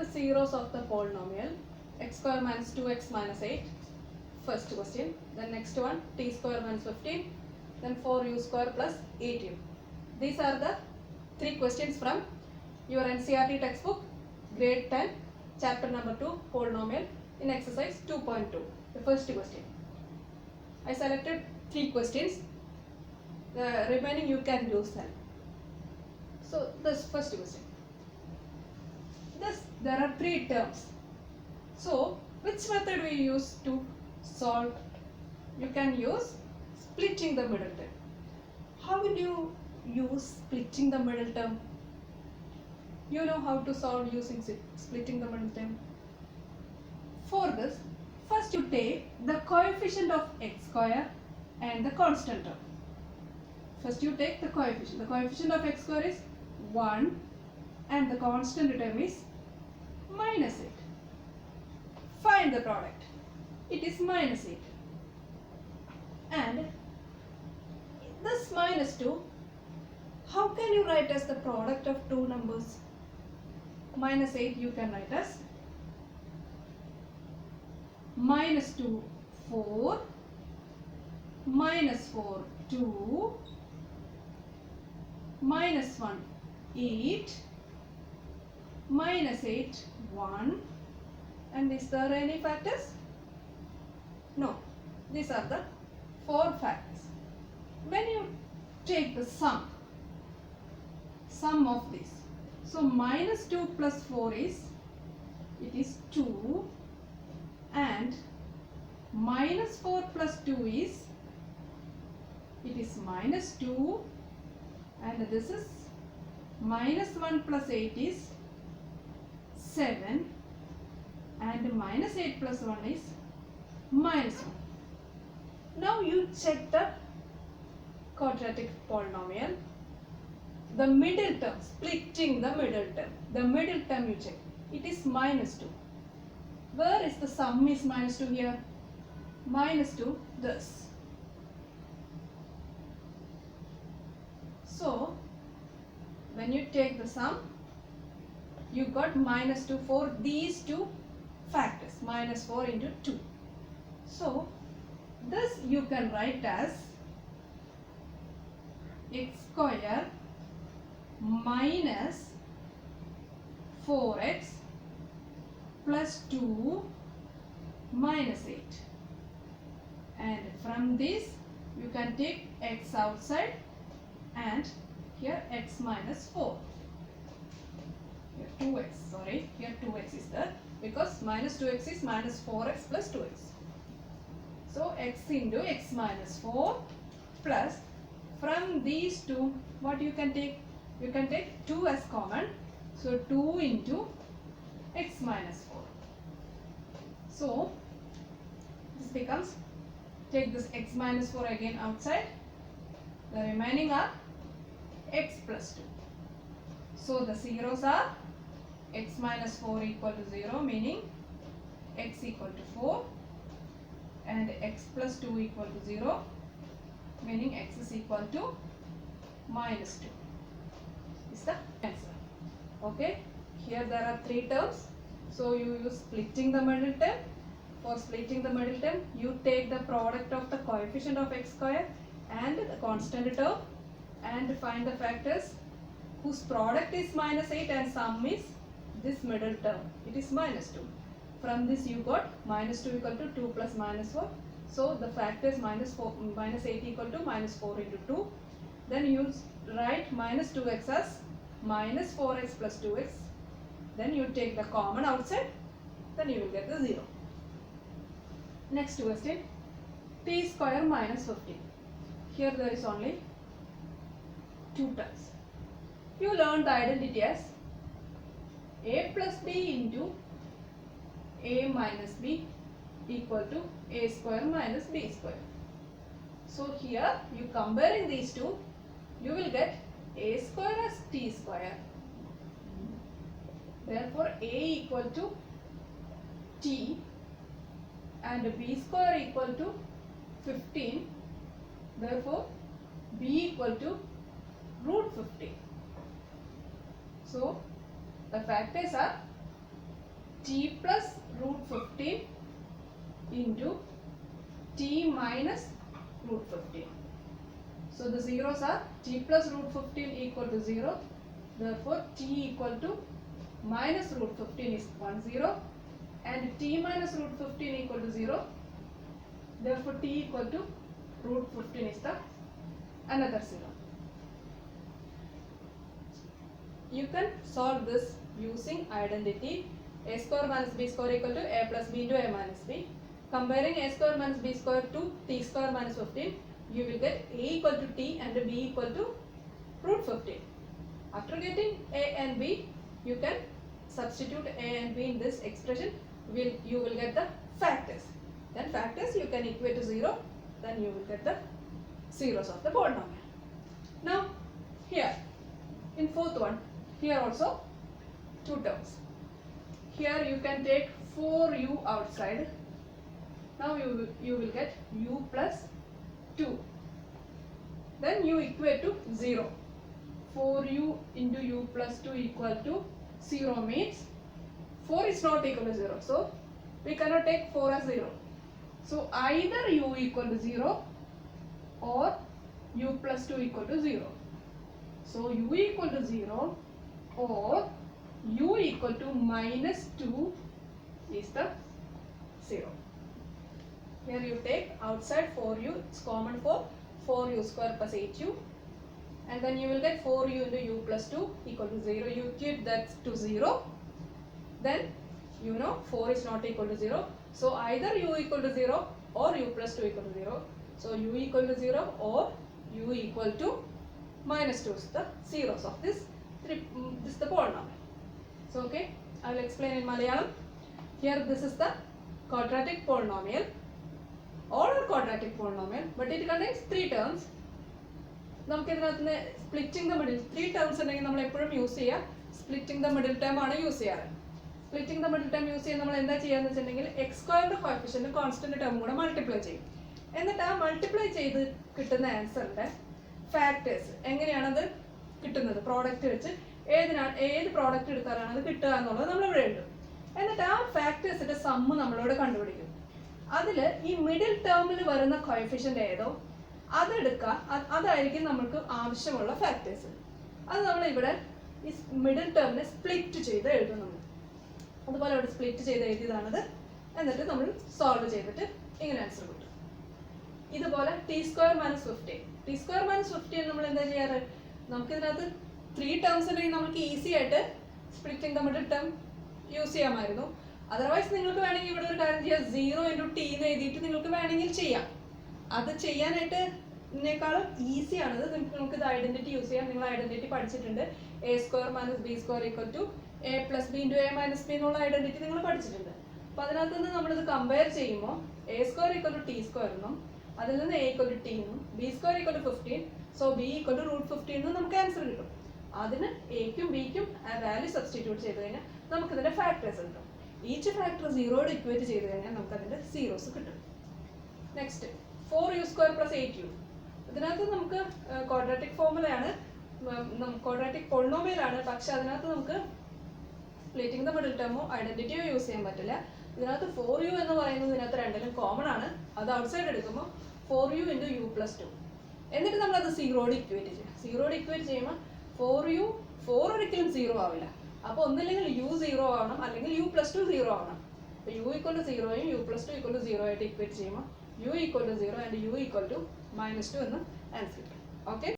the zeros of the polynomial x square minus 2x minus 8. First question. Then next one t square minus 15. Then 4u square plus 8u. These are the 3 questions from your NCERT textbook, grade 10, chapter number 2, polynomial, in exercise 2.2. The first question. I selected 3 questions. The remaining you can use them. So this first question. There are 3 terms. So which method we use to solve? You can use splitting the middle term. How will you use splitting the middle term? You know how to solve using splitting the middle term. For this, first you take the coefficient of x square and the constant term. First you take the coefficient. The coefficient of x square is 1 and the constant term is minus 8. Find the product. It is minus 8. And this minus 2, how can you write as the product of 2 numbers? Minus 8 you can write as minus 2 4, minus 4 2, minus 1 8, minus 8 1. And is there any factors? No. These are the 4 factors. When you take the sum of these, so minus 2 plus 4 is, it is 2, and minus 4 plus 2 is, it is minus 2, and this is minus 1 plus 8 is 7, and minus 8 plus 1 is minus 1. Now you check the quadratic polynomial. The middle term, splitting the middle term. The middle term you check. It is minus 2. Where is the sum is minus 2 here? Minus 2, this. So, when you take the sum, you got minus 2 for these 2 factors. Minus 4 into 2. So, this you can write as x square minus 4x plus 2 minus 8. And from this you can take x outside and here x minus 4. Here 2x, sorry, here 2x is there because minus 2x is minus 4x plus 2x. So x into x minus 4 plus, from these two, what you can take? You can take 2 as common. So 2 into x minus 4. So this becomes, take this x minus 4 again outside. The remaining are x plus 2. So the zeros are x minus 4 equal to 0, meaning x equal to 4, and x plus 2 equal to 0, meaning x is equal to minus 2 is the answer. Okay, here there are 3 terms, so you use splitting the middle term. For splitting the middle term, you take the product of the coefficient of x square and the constant term and find the factors whose product is minus 8 and sum is this middle term, it is minus 2. From this you got minus 2 equal to 2 plus minus 4. So the factor is minus 8 equal to minus 4 into 2. Then you write minus 2x as minus 4x plus 2x. Then you take the common outside. Then you will get the 0. Next question. T square minus 15. Here there is only 2 terms. You learned the identity as a plus b into a minus b equal to a square minus b square. So here you comparing these two, you will get a square as t square. Therefore a equal to t and b square equal to 15. Therefore b equal to root 15. So the factors are t plus root 15 into t minus root 15. So the zeros are t plus root 15 equal to 0. Therefore t equal to minus root 15 is 1 0 and t minus root 15 equal to 0. Therefore t equal to root 15 is the another 0. You can solve this using identity a square minus b square equal to a plus b into a minus b. Comparing a square minus b square to t square minus 15, you will get a equal to t and b equal to root 15. After getting a and b, you can substitute a and b in this expression. You will get the factors. Then factors you can equate to 0. Then you will get the zeros of the polynomial. Now here in fourth one, here also two terms. Here you can take 4u outside. Now you will get u plus 2. Then you equate to 0. 4u into u plus 2 equal to 0 means 4 is not equal to 0. So we cannot take 4 as 0. So either u equal to 0 or u plus 2 equal to 0. So u equal to 0 or u equal to minus 2 is the 0. Here you take outside 4u, it's common for 4u square plus 8u, and then you will get 4u into u plus 2 equal to 0. You keep that to 0. Then you know 4 is not equal to 0. So either u equal to 0 or u plus 2 equal to 0. So u equal to 0 or u equal to minus 2 is the zeros of this is the polynomial. So okay, I will explain in Malayalam. Here this is the quadratic polynomial or quadratic polynomial, but it contains 3 terms. Splitting the middle 3 terms we use splitting the middle term use splitting the middle term use x squared coefficient constant term multiply and the term multiply the answer factors product product എന്നിട്ട് ആ ഫാക്ടേഴ്സിന്റെ some നമ്മളോട് കണ്ടുപിടിക്കും. അതിൽ ഈ middle ടേമിൽ വരുന്ന coefficient ഏതോ അതെടുക്കുക, അതായിരിക്കും നമുക്ക് ആവശ്യമുള്ള ഫാക്ടേഴ്സ്. അത് നമ്മൾ ഇവിടെ ഈ മിഡിൽ ടേമിനെ സ്പ്ലിറ്റ് ചെയ്ത് എഴുതുന്നു. അതുപോലെ ഇവിടെ സ്പ്ലിറ്റ് ചെയ്ത് എഴുതിയതാണത്. എന്നിട്ട് നമ്മൾ സോൾവ് ചെയ്തിട്ട് ഇങ്ങനെ ആൻസർ കിട്ടും. ഇതുപോലെ T square minus 15 T square minus 15 നമ്മൾ എന്താ ചെയ്യാറ്, നമുക്കിതിനകത്ത് 3 ടേംസ് ഉണ്ടെങ്കിൽ നമുക്ക് ഈസി ആയിട്ട് splitting the middle term use ചെയ്യാമായിരുന്നു. അതർവൈസ് നിങ്ങൾക്ക് വേണമെങ്കിൽ ഇവിടെ ഒരു കാര്യം ചെയ്യാം, 0 ഇൻറ്റു ടി എന്ന് എഴുതിയിട്ട് നിങ്ങൾക്ക് വേണമെങ്കിൽ ചെയ്യാം. അത് ചെയ്യാനായിട്ടേക്കാളും ഈസിയാണത്. നിങ്ങൾക്ക് ഇത് ഐഡന്റിറ്റി യൂസ് ചെയ്യാം. നിങ്ങൾ ഐഡന്റിറ്റി പഠിച്ചിട്ടുണ്ട്. A square minus B square equal to A plus B into A minus B എന്നുള്ള ഐഡന്റിറ്റി നിങ്ങൾ പഠിച്ചിട്ടുണ്ട്. അപ്പോൾ അതിനകത്ത് നിന്ന് നമ്മളിത് കമ്പയർ ചെയ്യുമ്പോൾ A square equal to T square എന്നും അതിൽ നിന്ന് എ ഈക്വൽ ടു ടി എന്നും B square equal to 15 so B equal to root 15 എന്നും നമുക്ക് ആൻസർ കിട്ടും. അതിന് എക്കും ബിക്കും വാല്യൂ സബ്സ്റ്റിറ്റ്യൂട്ട് ചെയ്ത് കഴിഞ്ഞാൽ നമുക്കിതിൻ്റെ ഫാക്ടേഴ്സ് കിട്ടും. ഈച്ച് ഫാക്ടർ 0യോട് ഇക്വേറ്റ് ചെയ്ത് കഴിഞ്ഞാൽ നമുക്കതിൻ്റെ സീറോസ് കിട്ടും. Next 4u square plus 8u. ഇതിനകത്ത് നമുക്ക് ക്വാഡ്രാറ്റിക് ഫോർമുലയാണ്, ക്വാഡ്രാറ്റിക് പോളിനോമിയലാണ്. പക്ഷെ അതിനകത്ത് നമുക്ക് സ്പ്ലിറ്റിംഗ് ദ മിഡിൽ ടേമോ ഐഡന്റിറ്റിയോ യൂസ് ചെയ്യാൻ പറ്റില്ല. ഇതിനകത്ത് 4u എന്ന് പറയുന്നത് ഇതിനകത്ത് രണ്ടിലും കോമൺ ആണ്. അത് ഔട്ട്സൈഡ് എടുക്കുമ്പോൾ 4u ഇൻറ്റു u പ്ലസ് 2. എന്നിട്ട് നമ്മളത് സീറോയോട് ഇക്വേറ്റ് ചെയ്യും. സീറോയോട് ഇക്വേറ്റ് ചെയ്യുമ്പോൾ 4 ഒരിക്കലും 0 ആവില്ല. അപ്പോൾ ഒന്നില്ലെങ്കിൽ u 0 ആവണം, അല്ലെങ്കിൽ u പ്ലസ് 2 0 ആവണം. അപ്പോൾ u ഈക്വൽ ടു 0യും u പ്ലസ് 2 ഈക്വൽ ടു 0 ആയിട്ട് ഇക്വേറ്റ് ചെയ്യുമ്പോൾ u equal to 0 and u equal to -2 എന്ന് ആൻസർ കിട്ടും. ഓക്കെ.